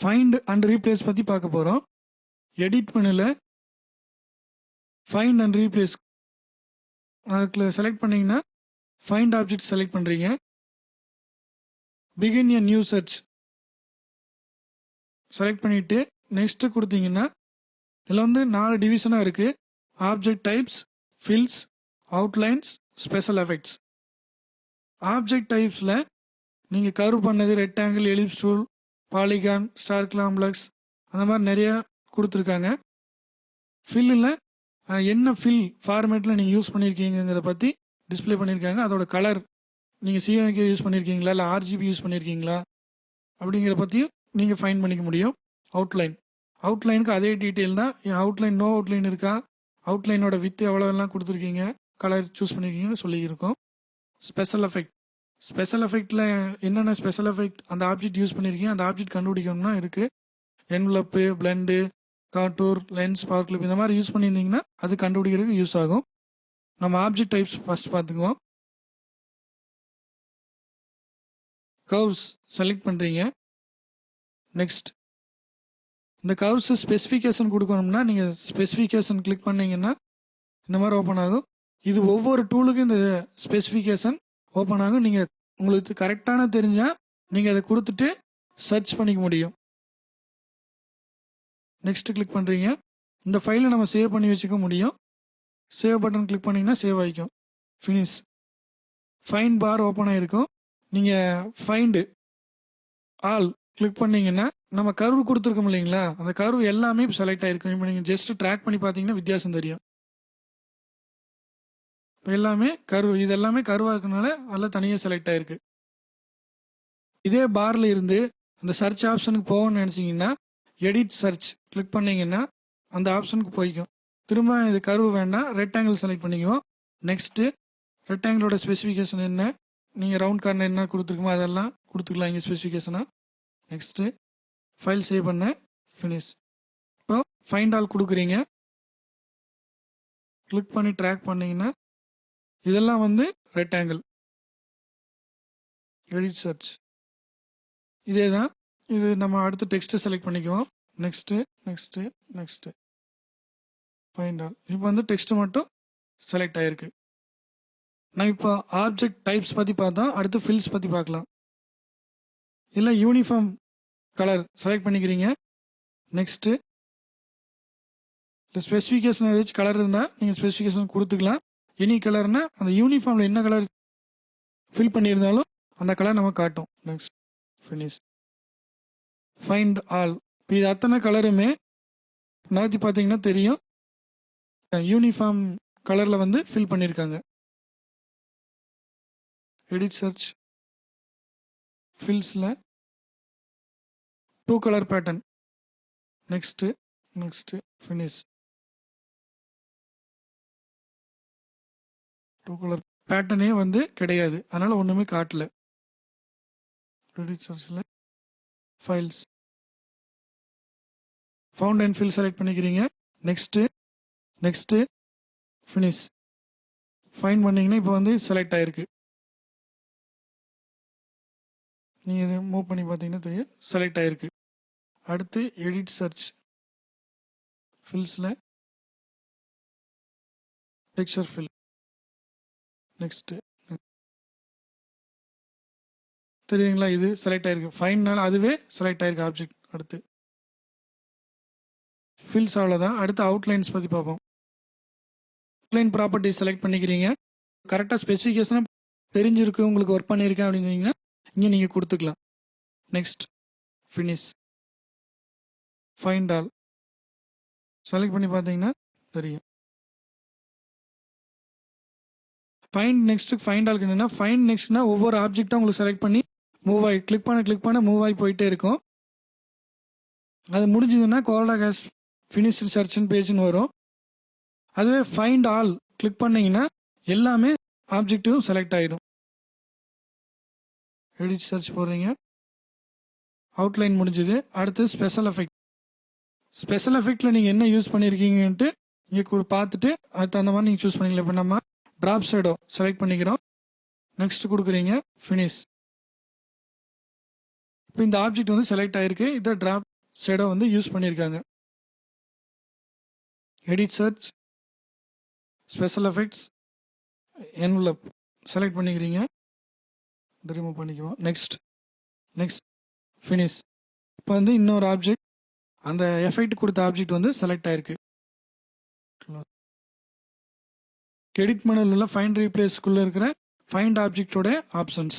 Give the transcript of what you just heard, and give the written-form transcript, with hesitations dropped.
Find and replace பற்றி பார்க்க போகிறோம். எடிட் மெனுல ஃபைண்ட் அண்ட் ரீப்ளேஸ் அதுக்குள்ள செலக்ட் பண்ணீங்கன்னா ஃபைண்ட் ஆப்ஜெக்ட் செலக்ட் பண்ணுறீங்க. Begin a new search select பண்ணிவிட்டு நெக்ஸ்ட் கொடுத்தீங்கன்னா இதில் வந்து 4 டிவிஷனாக இருக்குது. Object types, fills, outlines, special effects. Object டைப்ஸில் நீங்கள் கர்வ் பண்ணது rectangle, ellipse tool, polygon, star complex அந்த மாதிரி நிறைய கொடுத்துருக்காங்க. ஃபில்லில் என்ன ஃபில் ஃபார்மேட்டில் நீங்கள் யூஸ் பண்ணியிருக்கீங்கிறத பற்றி டிஸ்பிளே பண்ணியிருக்காங்க. அதோட கலர் நீங்கள் சிஎம்கே யூஸ் பண்ணியிருக்கீங்களா இல்லை ஆர்ஜிபி யூஸ் பண்ணியிருக்கீங்களா அப்படிங்கிற பற்றியும் நீங்கள் ஃபைண்ட் பண்ணிக்க முடியும். அவுட்லைனுக்கு அதே டீட்டெயில் தான். அவுட்லைன் நோ அவுட்லைன் இருக்கா, அவுட்லைனோட வித்து எவ்வளோலாம் கொடுத்துருக்கீங்க, கலர் சூஸ் பண்ணியிருக்கீங்கன்னு சொல்லியிருக்கோம். ஸ்பெஷல் எஃபெக்டில் என்னென்ன ஸ்பெஷல் எஃபெக்ட் அந்த ஆப்ஜெக்ட் யூஸ் பண்ணியிருக்கீங்க அந்த ஆப்ஜெக்ட் கண்டுபிடிக்கணும்னா இருக்குது. Envelope, blend, Kattur, lens, power clip இந்த மாதிரி யூஸ் பண்ணியிருந்தீங்கன்னா அது கண்டுபிடிக்கிறதுக்கு யூஸ் ஆகும். நம்ம ஆப்ஜெக்ட் டைப்ஸ் ஃபர்ஸ்ட் பார்த்துக்குவோம். கர்வ்ஸ் செலக்ட் பண்ணுறீங்க. நெக்ஸ்ட் இந்த கர்வ்ஸ் ஸ்பெசிஃபிகேஷன் கொடுக்கணும்னா நீங்கள் ஸ்பெசிஃபிகேஷன் கிளிக் பண்ணீங்கன்னா இந்த மாதிரி ஓப்பன் ஆகும். இது ஒவ்வொரு டூலுக்கும் இந்த ஸ்பெசிஃபிகேஷன் ஓப்பன் ஆகும். நீங்கள் உங்களுக்கு கரெக்டான தெரிஞ்சால் நீங்கள் அதை கொடுத்துட்டு சர்ச் பண்ணிக்க முடியும். நெக்ஸ்ட் கிளிக் பண்ணுறீங்க. இந்த ஃபைலை நம்ம சேவ் பண்ணி வச்சுக்க முடியும். சேவ் பட்டன் கிளிக் பண்ணிங்கன்னா சேவ் ஆகிக்கும். ஃபினிஷ். ஃபைண்ட் பார் ஓப்பன் ஆகிருக்கும். நீங்கள் ஃபைண்டு ஆல் கிளிக் பண்ணீங்கன்னா நம்ம கர்வ் கொடுத்துருக்கோம் இல்லைங்களா, அந்த கர்வ் எல்லாமே செலக்ட் ஆகிருக்கும். இப்போ நீங்கள் ஜஸ்ட் ட்ராக் பண்ணி பார்த்தீங்கன்னா வித்தியாசம் தெரியும். இப்போ எல்லாமே கர்வ், இது எல்லாமே கர்வாக இருக்கனால அதெல்லாம் தனியாக செலக்ட் ஆகிருக்கு. இதே பாரில் இருந்து அந்த சர்ச் ஆப்ஷனுக்கு போகணும்னு நினச்சிங்கன்னா எடிட் சர்ச் கிளிக் பண்ணீங்கன்னா அந்த ஆப்ஷனுக்கு போய்க்கும். திரும்ப இது கர்வ் வேண்டாம், ரெக்டாங்கிள் செலக்ட் பண்ணிக்குவோம். நெக்ஸ்ட்டு ரெக்டாங்கிளோட ஸ்பெசிஃபிகேஷன் என்ன, நீங்கள் ரவுண்ட் கார்னர் என்ன கொடுத்துருக்குமோ அதெல்லாம் கொடுத்துக்கலாம் இங்கே ஸ்பெசிஃபிகேஷனாக. நெக்ஸ்ட்டு ஃபைல் சேவ் பண்ண, ஃபினிஷ். இப்போ ஃபைண்ட் ஆல் கொடுக்குறீங்க. கிளிக் பண்ணி ட்ராக் பண்ணீங்கன்னா இதெல்லாம் வந்து ரெக்டாங்கிள். எடிட் சர்ச் இதே தான். இது நம்ம அடுத்து டெக்ஸ்ட்டு செலக்ட் பண்ணிக்குவோம். Next find all. இப்போ வந்து டெக்ஸ்ட் மட்டும் செலக்ட் ஆகிருக்கு. நான் இப்போ ஆப்ஜெக்ட் டைப்ஸ் பற்றி பார்த்தோம். அடுத்து ஃபில்ஸ் பற்றி பார்க்கலாம். இல்லை யூனிஃபார்ம் கலர் செலக்ட் பண்ணிக்கிறீங்க. நெக்ஸ்ட்டு இல்லை ஸ்பெசிஃபிகேஷன் ஏதாச்சும் கலர் இருந்தால் நீங்கள் ஸ்பெசிஃபிகேஷன் கொடுத்துக்கலாம். எனி கலர்னா அந்த யூனிஃபார்மில் என்ன கலர் ஃபில் பண்ணியிருந்தாலும் அந்த கலர் நம்ம காட்டும். Next finish. Find all. இப்போ இது அத்தனை கலருமே நகர்த்தி பார்த்தீங்கன்னா தெரியும் யூனிஃபார்ம் கலரில் வந்து ஃபில் பண்ணியிருக்காங்க. எடிட் சர்ச் ஃபில்ஸில் 2 colour pattern. Next finish. 2 colour பேட்டர்னே வந்து கிடையாது, அதனால ஒன்றுமே காட்டல. எடிட் சர்ச்சில் files found and fill select பண்ணிக்கிறீங்க. Next finish. ஃபைண்ட் பண்ணிங்கன்னா இப்போ வந்து செலக்ட் ஆகிருக்கு. நீங்கள் இதை மூவ் பண்ணி பார்த்தீங்கன்னா தெரியும் செலக்ட் ஆகிருக்கு. அடுத்து எடிட் சர்ச் ஃபில்ஸில் டெக்ஸ்சர் ஃபில். நெக்ஸ்ட்டு தெரியுங்களா, இது செலக்ட் ஆகிருக்கு. ஃபைண்ட்னால அதுவே செலக்ட் ஆகிருக்கு ஆப்ஜெக்ட். அடுத்து ஃபில்ஸ் அவ்வளோதான். அடுத்து அவுட்லைன்ஸ் பற்றி பார்ப்போம். அவுட்லைன் ப்ராப்பர்ட்டி செலக்ட் பண்ணிக்கிறீங்க. கரெக்டாக ஸ்பெசிஃபிகேஷனாக தெரிஞ்சிருக்கு, உங்களுக்கு ஒர்க் பண்ணியிருக்கேன் அப்படிங்கிறீங்கன்னா இங்கே நீங்கள் கொடுத்துக்கலாம். Next finish. Find all select பண்ணி பார்த்தீங்கன்னா தெரியும். ஃபைண்ட் ஆலுக்கு என்னன்னா ஃபைண்ட் நெக்ஸ்ட்னா ஒவ்வொரு ஆப்ஜெக்டாக உங்களுக்கு செலக்ட் பண்ணி மூவ் ஆகி கிளிக் பண்ண மூவ் ஆகி போயிட்டே இருக்கும். அது முடிஞ்சதுன்னா கோலா கேஸ் ஃபினிஷ் சர்ச்னு பேஜ்னு வரும். அதுவே ஃபைண்ட் ஆல் கிளிக் பண்ணீங்கன்னா எல்லாமே ஆப்ஜெக்டும் செலக்ட் ஆகிடும். எடிட் சர்ச் போடுறீங்க. அவுட்லைன் முடிஞ்சது. அடுத்து ஸ்பெஷல் எஃபெக்டில் நீங்கள் என்ன யூஸ் பண்ணியிருக்கீங்கன்ட்டு இங்கே பார்த்துட்டு அடுத்து அந்த மாதிரி நீங்கள் சூஸ் பண்ணிக்கலாம். இப்போ நம்ம ட்ராப் ஷேடோ செலக்ட் பண்ணிக்கிறோம். நெக்ஸ்ட் கொடுக்குறீங்க. ஃபினிஷ். இப்போ இந்த ஆப்ஜெக்ட் வந்து செலக்ட் ஆகிருக்கு. இதை ட்ராப் ஷேடோ வந்து யூஸ் பண்ணியிருக்காங்க. Edit search, special effects, envelope select பண்ணிக்கிறீங்க, ரிமூவ் பண்ணிக்குவோம். Next finish. இப்போ வந்து இன்னொரு ஆப்ஜெக்ட், அந்த எஃபெக்ட் கொடுத்த ஆப்ஜெக்ட் வந்து செலக்ட் ஆயிருக்கு. எடிட் மெனுவில் உள்ள ஃபைண்ட் ரீப்ளேஸ்க்குள்ளே இருக்கிற ஃபைண்ட் ஆப்ஜெக்டோட ஆப்ஷன்ஸ்.